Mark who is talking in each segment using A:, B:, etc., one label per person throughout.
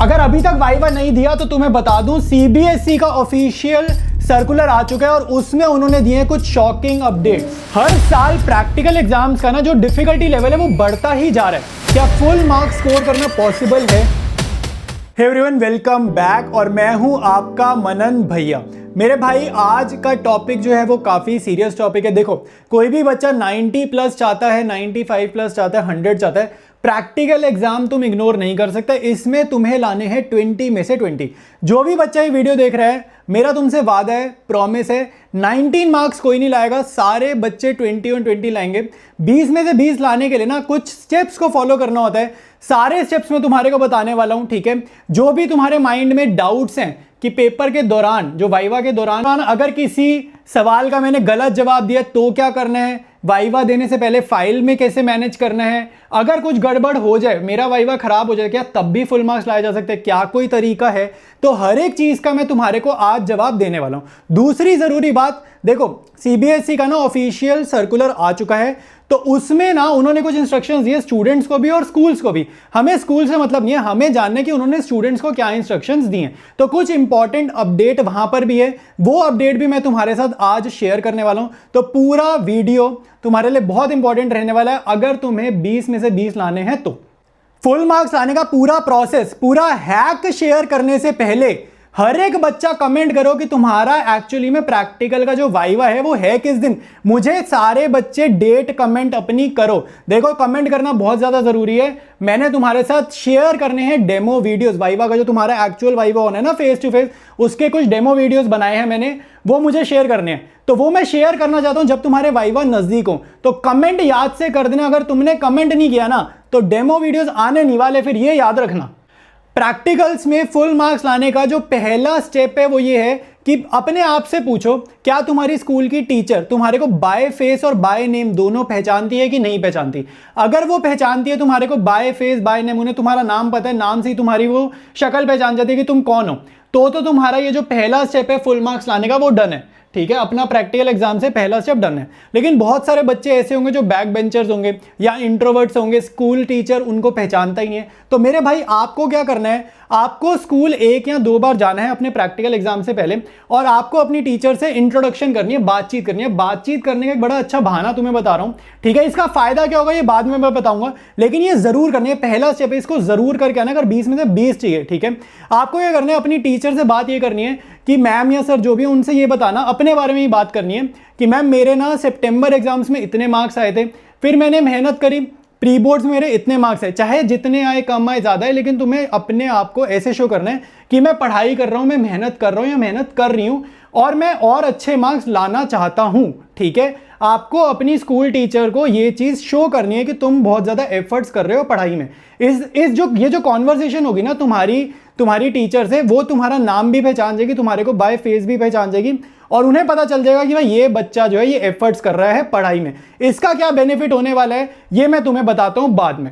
A: अगर अभी तक वाइवा नहीं दिया तो तुम्हें बता दूं, सीबीएसई का ऑफिशियल सर्कुलर आ चुका है और उसमें उन्होंने दिए कुछ शॉकिंग अपडेट्स। हर साल प्रैक्टिकल एग्जाम्स का ना जो डिफिकल्टी लेवल है वो बढ़ता ही जा रहा है। क्या फुल मार्क्स स्कोर करना पॉसिबल है? हे एवरीवन, वेलकम बैक और मैं हूं आपका मनन भैया। मेरे भाई, आज का टॉपिक जो है वो काफ़ी सीरियस टॉपिक है। देखो, कोई भी बच्चा 90 प्लस चाहता है, 95 प्लस चाहता है, 100 चाहता है। प्रैक्टिकल एग्जाम तुम इग्नोर नहीं कर सकते, इसमें तुम्हें लाने हैं 20 में से 20। जो भी बच्चा ये वीडियो देख रहा है, मेरा तुमसे वादा है, प्रॉमिस है, 19 मार्क्स कोई नहीं लाएगा, सारे बच्चे 20 और 20 लाएंगे। 20 में से 20 लाने के लिए ना कुछ स्टेप्स को फॉलो करना होता है। सारे स्टेप्स मैं तुम्हारे को बताने वाला हूं, ठीक है। जो भी तुम्हारे माइंड में डाउट्स हैं कि पेपर के दौरान, जो वाइवा के दौरान अगर किसी सवाल का मैंने गलत जवाब दिया तो क्या करना है, वाइवा देने से पहले फाइल में कैसे मैनेज करना है, अगर कुछ गड़बड़ हो जाए, मेरा वाइवा खराब हो जाए, क्या तब भी फुल मार्क्स लाए जा सकते हैं, क्या कोई तरीका है, तो हर एक चीज का मैं तुम्हारे को आज जवाब देने वाला हूं। दूसरी जरूरी बात, देखो सीबीएसई का ना ऑफिशियल सर्कुलर आ चुका है, तो उसमें ना उन्होंने कुछ इंस्ट्रक्शंस दिए स्टूडेंट्स को भी और स्कूल्स को भी। हमें स्कूल से मतलब नहीं है, हमें जानने कि उन्होंने स्टूडेंट्स को क्या इंस्ट्रक्शंस दिए। तो कुछ इंपॉर्टेंट अपडेट वहां पर भी है, वो अपडेट भी मैं तुम्हारे साथ आज शेयर करने वाला हूं। तो पूरा वीडियो तुम्हारे लिए बहुत इंपॉर्टेंट रहने वाला है अगर तुम्हें 20 में से 20 लाने हैं तो। फुल मार्क्स लाने का पूरा प्रोसेस, पूरा हैक शेयर करने से पहले हर एक बच्चा कमेंट करो कि तुम्हारा एक्चुअली में प्रैक्टिकल का जो वाइवा है वो है किस दिन। मुझे सारे बच्चे डेट कमेंट अपनी करो। देखो, कमेंट करना बहुत ज्यादा जरूरी है। मैंने तुम्हारे साथ शेयर करने हैं डेमो वीडियोस। वाइवा का जो तुम्हारा एक्चुअल वाइवा होना है ना, फेस टू फेस, उसके कुछ डेमो वीडियोस बनाए हैं मैंने, वो मुझे शेयर करने हैं। तो वो मैं शेयर करना चाहता हूं जब तुम्हारे वाइवा नजदीक हो। तो कमेंट याद से कर देना। अगर तुमने कमेंट नहीं किया ना तो डेमो वीडियोस आने नहीं वाले, फिर ये याद रखना। प्रैक्टिकल्स में फुल मार्क्स लाने का जो पहला स्टेप है वो ये है कि अपने आप से पूछो, क्या तुम्हारी स्कूल की टीचर तुम्हारे को बाय फेस और बाय नेम दोनों पहचानती है कि नहीं पहचानती। अगर वो पहचानती है तुम्हारे को बाय फेस बाय नेम, उन्हें तुम्हारा नाम पता है, नाम से ही तुम्हारी वो शक्ल पहचान जाती है कि तुम कौन हो, तो तुम्हारा ये जो पहला स्टेप है फुल मार्क्स लाने का वो डन है, ठीक है। अपना प्रैक्टिकल एग्जाम से पहला स्टेप डन है। लेकिन बहुत सारे बच्चे ऐसे होंगे जो बैक बेंचर्स होंगे या इंट्रोवर्ट्स होंगे, स्कूल टीचर उनको पहचानता ही नहीं है। तो मेरे भाई, आपको क्या करना है, आपको स्कूल 1 या 2 बार जाना है अपने प्रैक्टिकल एग्जाम से पहले और आपको अपनी टीचर से इंट्रोडक्शन करनी है, बातचीत करनी है। बातचीत करने का एक बड़ा अच्छा बहाना तुम्हें बता रहा हूं, ठीक है। इसका फायदा क्या होगा ये बाद में मैं बताऊंगा, लेकिन ये जरूर करनी है, पहला स्टेप है, इसको जरूर करके आना। अगर 20 में से 20 चाहिए, ठीक है। आपको क्या करना है, अपनी टीचर से बात ये करनी है कि मैम या सर जो भी उनसे ये बताना, अपने बारे में ही बात करनी है कि मैम मेरे ना सितंबर एग्जाम्स में इतने मार्क्स आए थे, फिर मैंने मेहनत करी, प्री बोर्ड्स में मेरे इतने मार्क्स है। चाहे जितने आए, कम आए, ज्यादा है, लेकिन तुम्हें अपने आप को ऐसे शो करना है कि मैं पढ़ाई कर रहा हूं, मैं मेहनत कर रहा हूं या मेहनत कर रही हूं और मैं और अच्छे मार्क्स लाना चाहता हूं, ठीक है। आपको अपनी स्कूल टीचर को ये चीज शो करनी है कि तुम बहुत ज्यादा एफर्ट्स कर रहे हो पढ़ाई में। ये जो कॉन्वर्सेशन होगी ना तुम्हारी टीचर से, वो तुम्हारा नाम भी पहचान जाएगी, तुम्हारे को बाय फेस भी पहचान जाएगी और उन्हें पता चल जाएगा कि भाई ये बच्चा जो है ये एफर्ट्स कर रहा है पढ़ाई में। इसका क्या बेनिफिट होने वाला है ये मैं तुम्हें बताता हूं बाद में।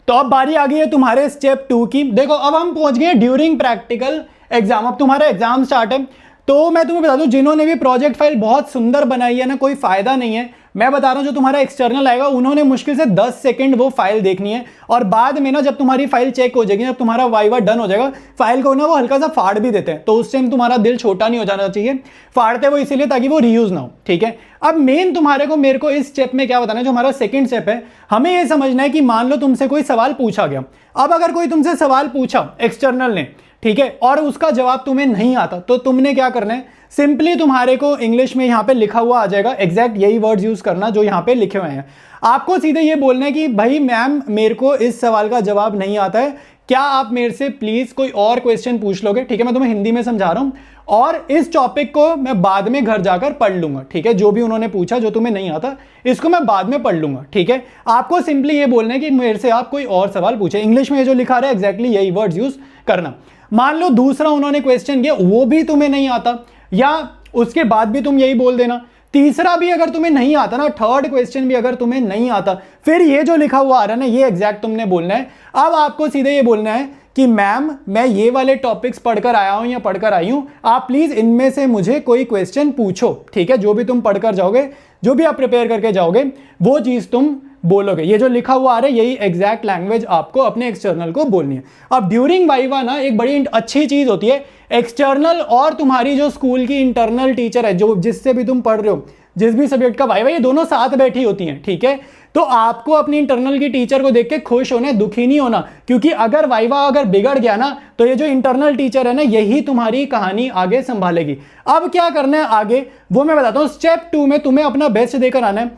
A: तो अब बारी आ गई है तुम्हारे स्टेप 2 की। देखो, अब हम पहुंच गए ड्यूरिंग प्रैक्टिकल एग्जाम। अब तुम्हारा एग्जाम स्टार्ट है, तो मैं तुम्हें बता दूं, जिन्होंने भी प्रोजेक्ट फाइल बहुत सुंदर बनाई है ना, कोई फायदा नहीं है। मैं बता रहा हूं, जो तुम्हारा एक्सटर्नल आएगा उन्होंने मुश्किल से 10 सेकंड वो फाइल देखनी है और बाद में ना जब तुम्हारी फाइल चेक हो जाएगी, जब तुम्हारा वाइवा डन हो जाएगा, फाइल को ना वो हल्का सा फाड़ भी देते हैं। तो उस टाइम तुम्हारा दिल छोटा नहीं हो जाना चाहिए, फाड़ते वो इसीलिए ताकि वो रीयूज ना हो, ठीक है। अब मेन मेरे को इस स्टेप में क्या बताना है, जो हमारा सेकंड स्टेप है, हमें ये समझना है कि मान लो तुमसे कोई सवाल पूछा गया। अब अगर कोई तुमसे सवाल पूछा एक्सटर्नल ने, ठीक है, और उसका जवाब तुम्हें नहीं आता, तो तुमने क्या करना है, सिंपली तुम्हारे को इंग्लिश में यहां पे लिखा हुआ आ जाएगा, एग्जैक्ट यही वर्ड्स यूज करना जो यहां पे लिखे हुए हैं। आपको सीधे ये बोलना है कि भाई मैम मेरे को इस सवाल का जवाब नहीं आता है, क्या आप मेरे से प्लीज कोई और क्वेश्चन पूछ लोगे, ठीक है। मैं तुम्हें हिंदी में समझा रहा हूं और इस टॉपिक को मैं बाद में घर जाकर पढ़ लूंगा, ठीक है। जो भी उन्होंने पूछा, जो तुम्हें नहीं आता, इसको मैं बाद में पढ़ लूंगा, ठीक है। आपको सिंपली ये बोलना है कि मेरे से आप कोई और सवाल पूछे, इंग्लिश में जो लिखा रहा है एग्जैक्टली यही वर्ड्स यूज करना। मान लो दूसरा उन्होंने क्वेश्चन किया, वो भी तुम्हें नहीं आता, या उसके बाद भी तुम यही बोल देना। तीसरा भी अगर तुम्हें नहीं आता ना, थर्ड क्वेश्चन भी अगर तुम्हें नहीं आता, फिर ये जो लिखा हुआ आ रहा है ना, ये एग्जैक्ट तुमने बोलना है। अब आपको सीधे ये बोलना है कि मैम मैं ये वाले टॉपिक्स पढ़कर आया हूं या पढ़कर आई हूं, आप प्लीज इनमें से मुझे कोई क्वेश्चन पूछो, ठीक है। जो भी तुम पढ़कर जाओगे, जो भी आप प्रिपेयर करके जाओगे, वो चीज तुम बोलोगे। ये जो लिखा हुआ आ रहा है यही एग्जैक्ट लैंग्वेज आपको अपने एक्सटर्नल को बोलनी है। अब ड्यूरिंग वाइवा ना एक बड़ी अच्छी चीज होती है, एक्सटर्नल और तुम्हारी जो स्कूल की इंटरनल टीचर है, जो जिससे भी तुम पढ़ रहे हो, जिस भी सब्जेक्ट का वाइवा, ये दोनों साथ बैठी होती हैं, ठीक है। तो आपको अपनी इंटरनल की टीचर को देख के खुश होना है, दुखी नहीं होना, क्योंकि अगर वाइवा अगर बिगड़ गया ना तो ये जो इंटरनल टीचर है ना यही तुम्हारी कहानी आगे संभालेगी। अब क्या करना है आगे वो मैं बताता हूं। स्टेप 2 में तुम्हें अपना बेस्ट देकर आना है।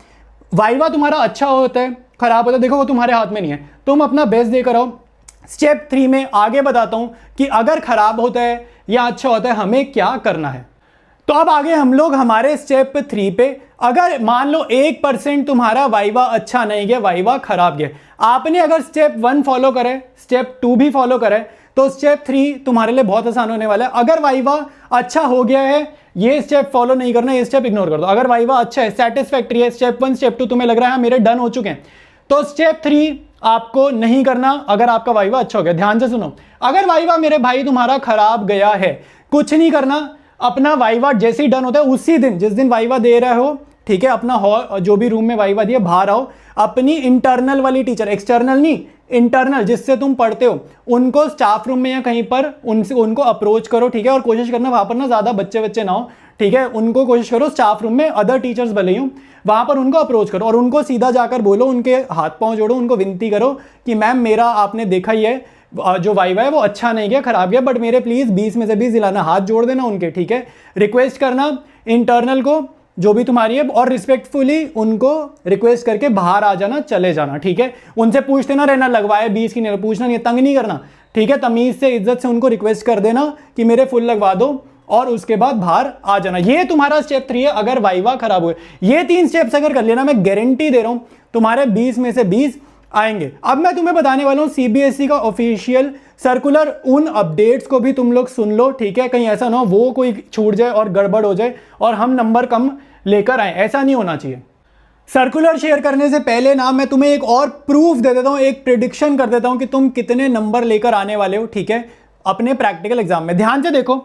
A: वाइवा तुम्हारा अच्छा होता है खराब होता है देखो वो तुम्हारे हाथ में नहीं है, तुम अपना बेस्ट देकर आओ। स्टेप 3 में आगे बताता हूं कि अगर खराब होता है या अच्छा होता है हमें क्या करना है। तो अब आगे हम लोग हमारे स्टेप 3 पे, अगर मान लो 1% तुम्हारा वाइवा अच्छा नहीं गया, वाइवा खराब गया, आपने अगर स्टेप 1 फॉलो करे, स्टेप 2 भी फॉलो करे, तो स्टेप 3 तुम्हारे लिए बहुत आसान होने वाला है। अगर वाइवा अच्छा हो गया है, ये स्टेप फॉलो नहीं करना, ये स्टेप इग्नोर कर दो। अगर वाइवा अच्छा है, सेटिस्फैक्ट्री है, स्टेप 1 स्टेप 2 तुम्हें लग रहा है मेरे डन हो चुके हैं, तो स्टेप 3 आपको नहीं करना अगर आपका वाइवा अच्छा हो गया। ध्यान से सुनो, अगर वाइवा मेरे भाई तुम्हारा खराब गया है, कुछ नहीं करना, अपना वाइवा जैसे ही डन होता है उसी दिन, जिस दिन वाइवा दे रहे हो, ठीक है, अपना हॉल जो भी रूम में वाइवा दिया बाहर आओ, अपनी इंटरनल वाली टीचर, एक्सटर्नल नहीं इंटरनल जिससे तुम पढ़ते हो, उनको स्टाफ रूम में या कहीं पर उनको अप्रोच करो, ठीक है। और कोशिश करना वहां पर ना ज्यादा बच्चे ना हो, ठीक है, उनको कोशिश करो स्टाफ रूम में अदर टीचर्स भले ही हो, वहां पर उनको अप्रोच करो और उनको सीधा जाकर बोलो, उनके हाथ पांव जोड़ो, उनको विनती करो कि मैम मेरा आपने देखा ही है जो वाइवा है वो अच्छा नहीं गया, खराब गया, बट मेरे प्लीज 20 में से 20 दिलाना, हाथ जोड़ देना उनके, ठीक है। रिक्वेस्ट करना इंटरनल को जो भी तुम्हारी है और रिस्पेक्टफुली उनको रिक्वेस्ट करके बाहर आ जाना, चले जाना, ठीक है। उनसे पूछते ना रहना लगवाए 20 की नहीं, पूछना नहीं, तंग नहीं करना, ठीक है। तमीज से इज्जत से उनको रिक्वेस्ट कर देना कि मेरे फुल लगवा दो और उसके बाद बाहर आ जाना। ये तुम्हारा स्टेप 3 है अगर वाइवा खराब हुए। ये 3 स्टेप्स अगर कर लेना, मैं गारंटी दे रहा हूं तुम्हारे 20 में से 20 आएंगे। अब मैं तुम्हें बताने वाला हूं सीबीएसई का ऑफिशियल सर्कुलर, उन अपडेट्स को भी तुम लोग सुन लो, ठीक है। कहीं ऐसा ना हो वो कोई छूट जाए और गड़बड़ हो जाए और हम नंबर कम लेकर आए, ऐसा नहीं होना चाहिए। सर्कुलर शेयर करने से पहले ना मैं तुम्हें एक और प्रूफ दे देता हूं, एक प्रिडिक्शन कर देता हूं कि तुम कितने नंबर लेकर आने वाले हो, ठीक है, अपने प्रैक्टिकल एग्जाम में। ध्यान से देखो,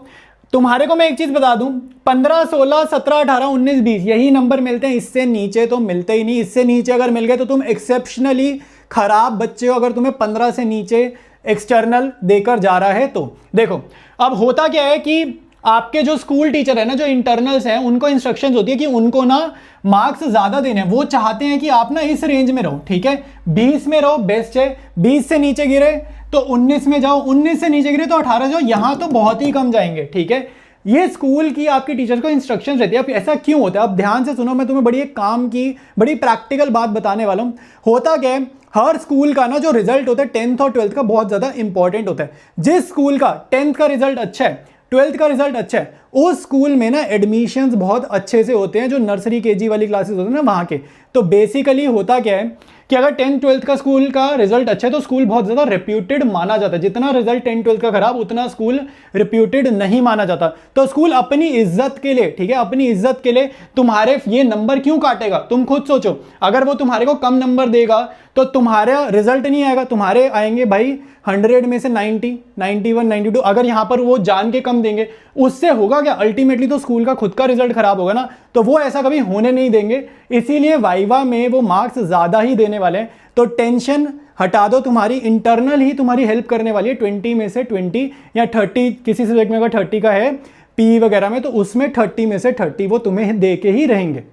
A: तुम्हारे को मैं एक चीज बता दूं, 15, 16, 17, 18, 19, 20 यही नंबर मिलते हैं, इससे नीचे तो मिलते ही नहीं। इससे नीचे अगर मिल गए तो तुम एक्सेप्शनली खराब बच्चे हो, अगर तुम्हें 15 से नीचे एक्सटर्नल देकर जा रहा है तो। देखो अब होता क्या है कि आपके जो स्कूल टीचर है ना, जो इंटरनल्स हैं, उनको इंस्ट्रक्शंस होती है कि उनको ना मार्क्स ज्यादा देने हैं। वो चाहते हैं कि आप ना इस रेंज में रहो, ठीक है, 20 में रहो बेस्ट है, 20 से नीचे गिरे तो 19 में जाओ, 19 से नीचे गिरे तो 18 जाओ, यहां तो बहुत ही कम जाएंगे, ठीक है। ये स्कूल की आपके टीचर को इंस्ट्रक्शंस रहती है। अब ऐसा क्यों होता है, अब ध्यान से सुनो, मैं तुम्हें बड़ी एक काम की बड़ी प्रैक्टिकल बात बताने वाला हूं। होता क्या है, हर स्कूल का ना जो रिजल्ट होता है 10th और 12th का बहुत ज्यादा इंपॉर्टेंट होता है। जिस स्कूल का 10th का रिजल्ट अच्छा है, 12th का रिजल्ट अच्छा है, उस स्कूल में ना एडमिशंस बहुत अच्छे से होते हैं, जो नर्सरी केजी वाली क्लासेस होते हैं ना वहां के। तो बेसिकली होता क्या है कि अगर 10th 12th का स्कूल का रिजल्ट अच्छा है तो स्कूल बहुत ज्यादा रेप्यूटेड माना जाता है। जितना रिजल्ट 10th 12th का खराब, उतना स्कूल रेप्यूटेड नहीं माना जाता। तो स्कूल अपनी इज्जत के लिए, ठीक है, अपनी इज्जत के लिए तुम्हारे ये नंबर क्यों काटेगा, तुम खुद सोचो। अगर वो तुम्हारे को कम नंबर देगा तो तुम्हारा रिजल्ट नहीं आएगा, तुम्हारे आएंगे भाई 100 में से 90, 91, 92। अगर यहां पर वो जान के कम देंगे, उससे होगा क्या, अल्टीमेटली तो स्कूल का खुद का रिजल्ट खराब होगा ना। तो वो ऐसा कभी होने नहीं देंगे, इसीलिए वाइवा में वो मार्क्स ज्यादा ही देने वाले हैं। तो टेंशन हटा दो, तुम्हारी इंटरनल ही तुम्हारी हेल्प करने वाली है। 20 में से 20 या 30, किसी सब्जेक्ट में अगर 30 का है पी वगैरह में, तो उसमें 30 में से 30 वो तुम्हें दे के ही रहेंगे।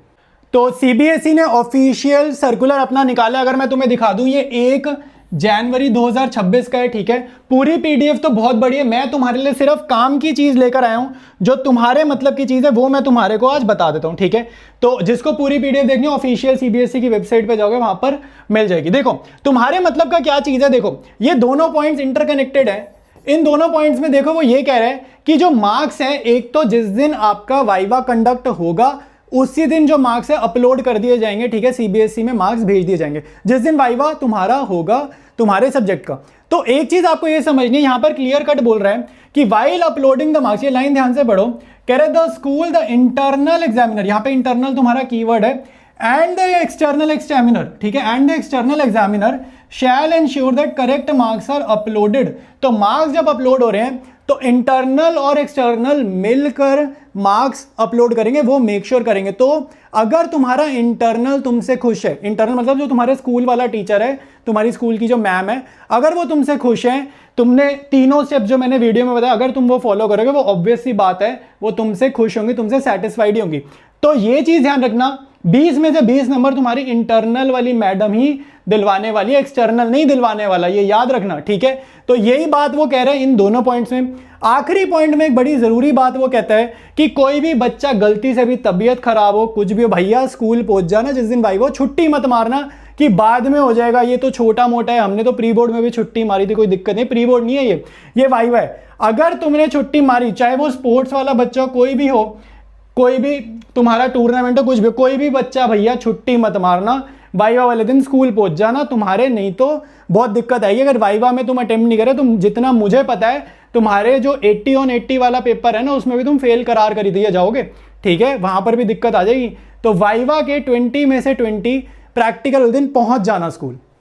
A: तो सीबीएसई ने ऑफिशियल सर्कुलर अपना निकाला, अगर मैं तुम्हें दिखा दूं, ये 1 जनवरी 2026 का है, ठीक है। पूरी पीडीएफ तो बहुत बड़ी है, मैं तुम्हारे लिए सिर्फ काम की चीज लेकर आया हूं, जो तुम्हारे मतलब की चीज है वो मैं तुम्हारे को आज बता देता हूं, ठीक है। तो जिसको पूरी पीडीएफ देखनी है, ऑफिशियल सीबीएसई की वेबसाइट पे जाओगे, वहां पर मिल जाएगी। देखो तुम्हारे मतलब का क्या चीज है, देखो ये दोनों पॉइंट्स इंटरकनेक्टेड है। इन दोनों पॉइंट्स में देखो वो ये कह रहे हैं कि जो मार्क्स है, एक तो जिस दिन आपका वाइवा कंडक्ट होगा उसी दिन जो मार्क्स है अपलोड कर दिए जाएंगे, ठीक है, सीबीएसई में मार्क्स भेज दिए जाएंगे जिस दिन वाइवा तुम्हारा होगा तुम्हारे सब्जेक्ट का। तो एक चीज आपको ये समझनी है, यहां पर क्लियर कट बोल रहा है कि वाइल अपलोडिंग द मार्क्स, ये लाइन ध्यान से पढ़ो, कह रहे the school the internal examiner, यहां पे इंटरनल तुम्हारा कीवर्ड है, एंड द एक्सटर्नल एग्जामिनर, ठीक है, and the external examiner shall ensure that correct marks are uploaded. तो मार्क्स जब अपलोड हो रहे हैं तो इंटरनल और एक्सटर्नल मिलकर मार्क्स अपलोड करेंगे, वो मेक श्योर करेंगे। तो अगर तुम्हारा इंटरनल तुमसे खुश है, इंटरनल मतलब जो तुम्हारे स्कूल वाला टीचर है, तुम्हारी स्कूल की जो मैम है, अगर वो तुमसे खुश है, तुमने तीनों स्टेप जो मैंने वीडियो में बताया अगर तुम वो फॉलो करोगे, वो ऑब्वियस सी बात है वो तुमसे खुश होंगी, तुमसे सेटिस्फाइड होंगी। तो ये चीज ध्यान रखना, 20 में से 20 नंबर तुम्हारी इंटरनल वाली मैडम ही दिलवाने वाली है, एक्सटर्नल नहीं दिलवाने वाला, ये याद रखना, ठीक है। तो यही बात वो कह रहे हैं इन दोनों पॉइंट्स में। आखिरी पॉइंट में एक बड़ी जरूरी बात वो कहता है कि कोई भी बच्चा गलती से भी तबीयत खराब हो, कुछ भी हो, भैया स्कूल पहुंच जाना जिस दिन भाई वो, छुट्टी मत मारना कि बाद में हो जाएगा, ये तो छोटा मोटा है, हमने तो प्री बोर्ड में भी छुट्टी मारी थी, कोई दिक्कत नहीं, प्री बोर्ड नहीं है ये वाइवा है। अगर तुमने छुट्टी मारी, चाहे वो स्पोर्ट्स वाला बच्चा कोई भी हो, कोई भी तुम्हारा टूर्नामेंट हो, कुछ भी, कोई भी बच्चा भैया छुट्टी मत मारना, वाइवा वाले दिन स्कूल पहुंच जाना, तुम्हारे नहीं तो बहुत दिक्कत आएगी। अगर वाइवा में तुम अटेम्प्ट नहीं करे, तुम जितना मुझे पता है तुम्हारे जो 80 on 80 वाला पेपर है ना, उसमें भी तुम फेल करार कर दिए जाओगे, ठीक है, वहां पर भी दिक्कत आ जाएगी। तो वाइवा के 20 में से 20 प्रैक्टिकल दिन पहुंच जाना स्कूल।